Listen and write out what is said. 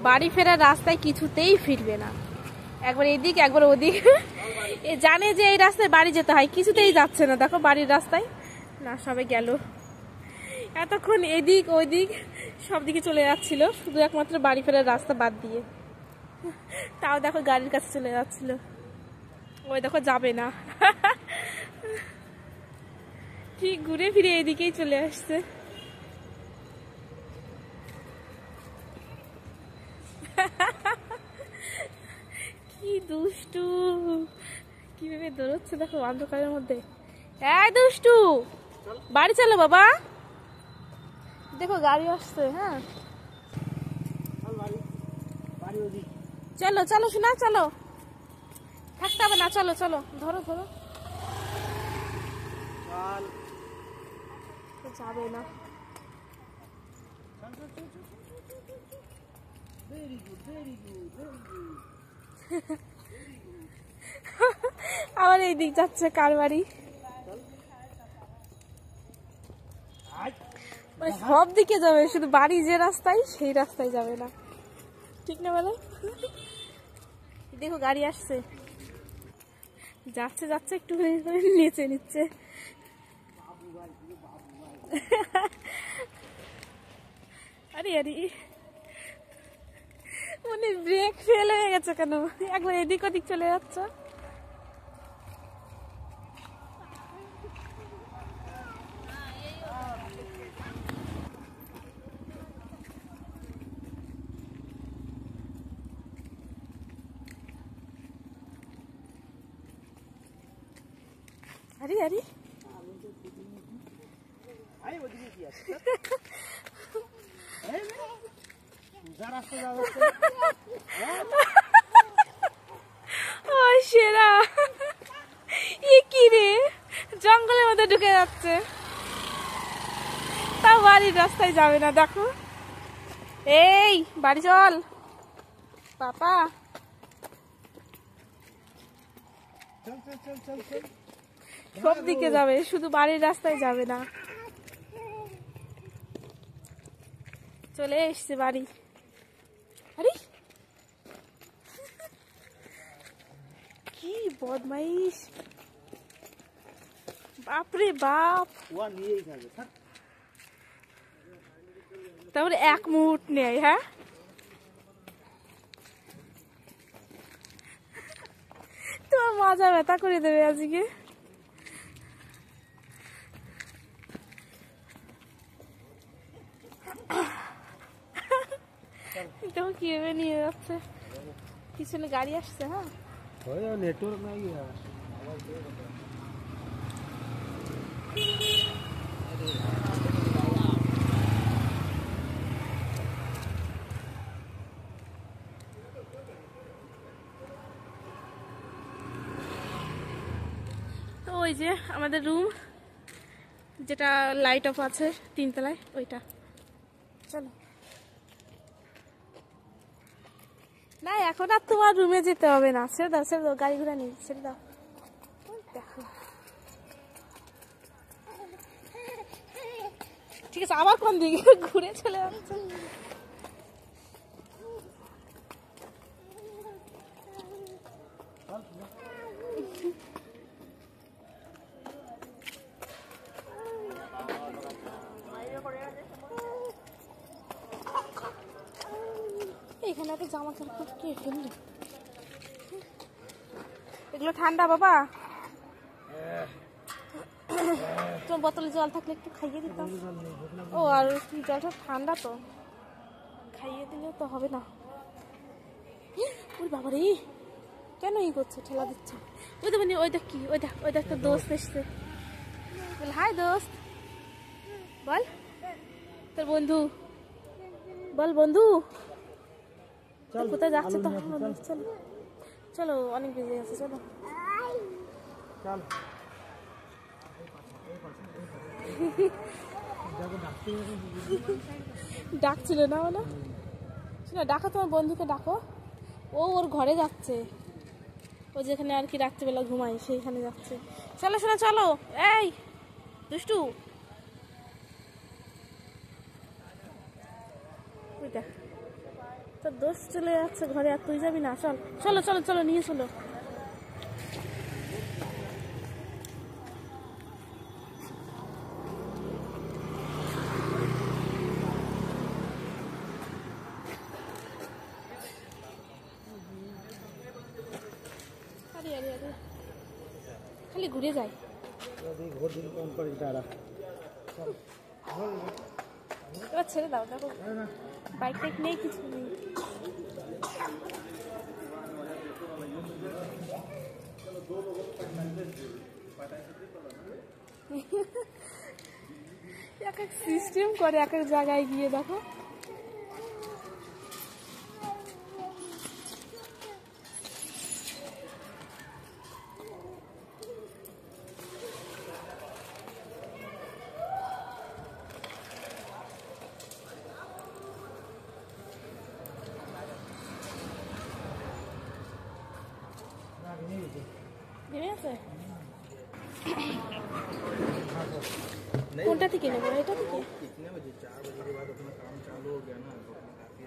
বাড়ি ফেরার রাস্তায় কিছুতেই ফিরবে না, একবার এদিক একবার ওদিক। এ জানে যে এই রাস্তায় বাড়ি যেতে হয়, কিছুতেই যাচ্ছে না। দেখো বাড়ির রাস্তায় না, সবে গেল। এতক্ষণ এদিক ওইদিক সব দিকে চলে যাচ্ছিল, শুধু একমাত্র বাড়ি ফেরার রাস্তা বাদ দিয়ে। তাও দেখো গাড়ির কাছে চলে যাচ্ছিল, ওই দেখো যাবে না। ঠিক ঘুরে ফিরে এদিকেই চলে আসছে। কি দুষ্টু, কিভাবে দৌড়চ্ছে দেখো অন্ধকারের মধ্যে। এই দুষ্টু, বাড়ি চলো বাবা। দেখো গাড়ি আসছে। হ্যাঁ চলো চলো শোনা, চলো, থাকতে হবে না, চলো চলো, ধরো ধরো। যাবে না। আবার এই দিক যাচ্ছে কার বাড়ি, মানে সব দিকে যাবে, শুধু বাড়ি যে রাস্তায় সেই রাস্তায় যাবে না, ঠিক না বলো? দেখো গাড়ি আসছে, যাচ্ছে যাচ্ছে একটু নেচে নিচ্ছে। আরে আরে মানে ব্রেক ফেল হয়ে গেছে কেন, একবার এদিক ওদিক চলে যাচ্ছ। আরে আরে সেরা, কি রে জঙ্গলের মধ্যে ঢুকে যাচ্ছে, তাও বাড়ির রাস্তায় যাবে না। দেখো এই বাড়ি চল পাপা, সব দিকে যাবে, শুধু বাড়ির রাস্তায় যাবে না। চলে এসছে বাড়ি। আরে কি বদমাইশ, বাপরে বাপ। তারপরে এক মুহূর্ত নেই। হ্যাঁ তোমার মাজা ব্যথা করে দেবে আজকে। দেখো কিভাবে নিয়ে যাচ্ছে, পিছনে গাড়ি আসছে। হ্যাঁ নেটওয়ার্ক নাই। তো ওই যে আমাদের রুম, যেটা লাইট অফ আছে 3 তলায়, ওইটা। চলো না, এখন আর তোমার রুমে যেতে হবে না, ছেড়ে দাও ছেড়ে দাও, গাড়ি ঘোড়া নেই, ছেড়ে দাও। দেখো ঠিক আছে, আবার কোন দিকে ঘুরে চলে যাচ্ছে। এখানে একটা জামা কাপড় কে ফেললি, এগুলো ঠান্ডা বাবা। তোমার বোতলে জল থাকলে একটু খাইয়ে দিতাম। ও আর জলটা ঠান্ডা তো, খাইয়ে দিলে তো হবে না। ওই বাবা রে, কেন ই করছে, ঠেলা দিচ্ছে। ওই তো মানে ওই দেখ কি, ওই দেখ ওই দেখ তোর দোস্ত এসছে। বল হাই দোস্ত, বল তোর বন্ধু, বল বন্ধু। কোথায় যাচ্ছে তো, চলো চলো, অনেক বেজে গেছে, চলো। ডাকছিল না বলো, শোনা ডাকো তোমার বন্ধুকে, ডাকো। ও ওর ঘরে যাচ্ছে, ও যেখানে আর কি রাত্রিবেলা ঘুমায় সেইখানে যাচ্ছে। চলো শোনা চলো, এই দুষ্টু, ওই দেখ তোর তোর দোষ চলে যাচ্ছে ঘরে, আর তুই যাবি না? চল চলো চলো চলো, নিয়ে চলো। আরে আরে আরে, খালি ঘুরে যায়। ঘর দিন কম করে দাঁড়া। এবার ছেড়ে দাও, দেখো বাইক টাইক নেই, কিছু নেই। এক এক সিস্টেম করে এক এক জায়গায় গিয়ে, দেখো। নেমে আছে? কোনটা থেকে নেবো? এটা থেকে? कितने बजे? 4 बजे के बाद अपना काम चालू हो गया ना, तो अपना काफी